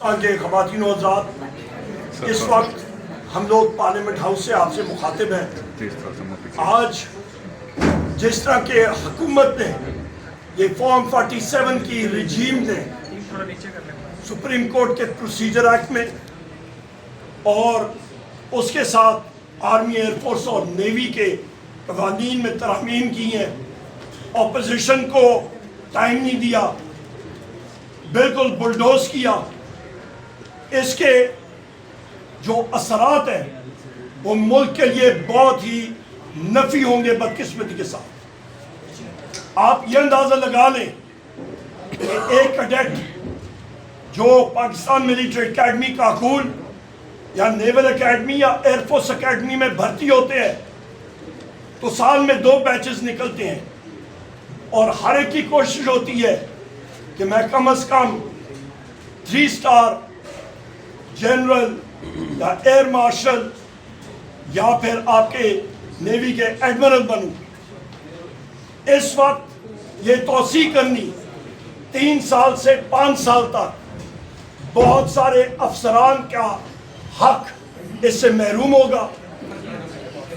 آگے خواتین و حضرات، اس وقت ہم لوگ پارلیمنٹ ہاؤس سے آپ سے مخاطب ہیں۔ آج جس طرح کے حکومت نے یہ فارم 47 کی رجیم نے سپریم کورٹ کے پروسیجر ایکٹ میں اور اس کے ساتھ آرمی، ایئر فورس اور نیوی کے قوانین میں ترامیم کی ہیں، اپوزیشن کو ٹائم نہیں دیا، بالکل بلڈوز کیا، اس کے جو اثرات ہیں وہ ملک کے لیے بہت ہی نفی ہوں گے بدقسمتی کے ساتھ۔ آپ یہ اندازہ لگا لیں کہ ایک کیڈٹ جو پاکستان ملٹری اکیڈمی کاکول یا نیول اکیڈمی یا ایئر فورس اکیڈمی میں بھرتی ہوتے ہیں تو سال میں 2 بیچز نکلتے ہیں، اور ہر ایک کی کوشش ہوتی ہے کہ میں کم از کم 3 اسٹار جنرل یا ایئر مارشل یا پھر آپ کے نیوی کے ایڈمرل بنوں۔ اس وقت یہ توسیع کرنی 3 سال سے 5 سال تک بہت سارے افسران کا حق اس سے محروم ہوگا۔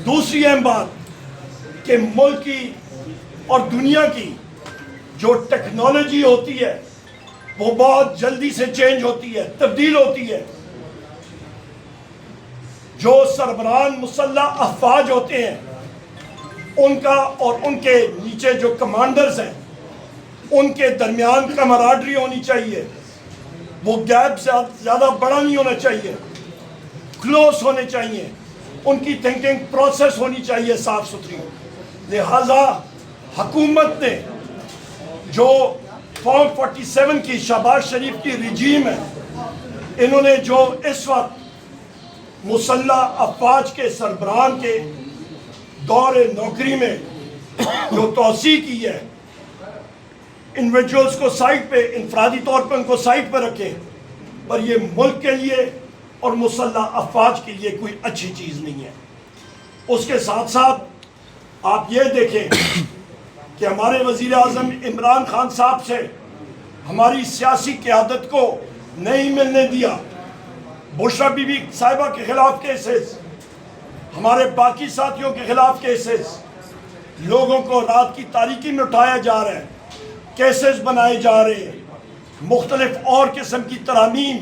دوسری اہم بات کہ ملک کی اور دنیا کی جو ٹیکنالوجی ہوتی ہے وہ بہت جلدی سے چینج ہوتی ہے، تبدیل ہوتی ہے۔ جو سربراہان مسلح افواج ہوتے ہیں ان کا اور ان کے نیچے جو کمانڈرز ہیں ان کے درمیان کمراڈری ہونی چاہیے، وہ گیپ زیادہ بڑا نہیں ہونا چاہیے، کلوز ہونے چاہیے، ان کی تھنکنگ پروسیس ہونی چاہیے صاف ستھری۔ لہٰذا حکومت نے جو فارم 47 کی شہباز شریف کی رجیم ہے، انہوں نے جو اس وقت مسلح افواج کے سربراہان کے دور نوکری میں جو توسیع کی ہے، انڈیویجولز کو سائٹ پہ، انفرادی طور پہ ان کو سائٹ پہ رکھیں، پر یہ ملک کے لیے اور مسلح افواج کے لیے کوئی اچھی چیز نہیں ہے۔ اس کے ساتھ ساتھ آپ یہ دیکھیں کہ ہمارے وزیر اعظم عمران خان صاحب سے ہماری سیاسی قیادت کو نہیں ملنے دیا۔ بشرا بی بی صاحبہ کے خلاف کیسز، ہمارے باقی ساتھیوں کے خلاف کیسز، لوگوں کو رات کی تاریکی میں اٹھایا جا رہا ہے، کیسز بنائے جا رہے ہیں، مختلف اور قسم کی ترامیم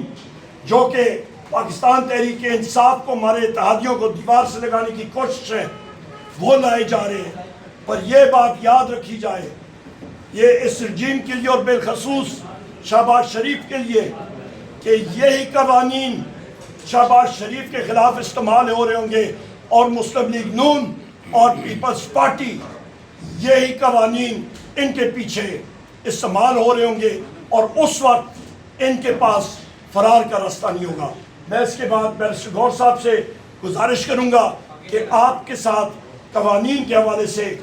جو کہ پاکستان تحریک انصاف کو، ہمارے اتحادیوں کو دیوار سے لگانے کی کوشش ہے، وہ لائے جا رہے ہیں۔ پر یہ بات یاد رکھی جائے، یہ اس رجیم کے لیے اور بالخصوص شہباز شریف کے لیے کہ یہی قوانین شہباز شریف کے خلاف استعمال ہو رہے ہوں گے، اور مسلم لیگ نون اور پیپلز پارٹی یہی قوانین ان کے پیچھے استعمال ہو رہے ہوں گے، اور اس وقت ان کے پاس فرار کا راستہ نہیں ہوگا۔ میں اس کے بعد بیرسٹر گور صاحب سے گزارش کروں گا کہ آپ کے ساتھ قوانین کے حوالے سے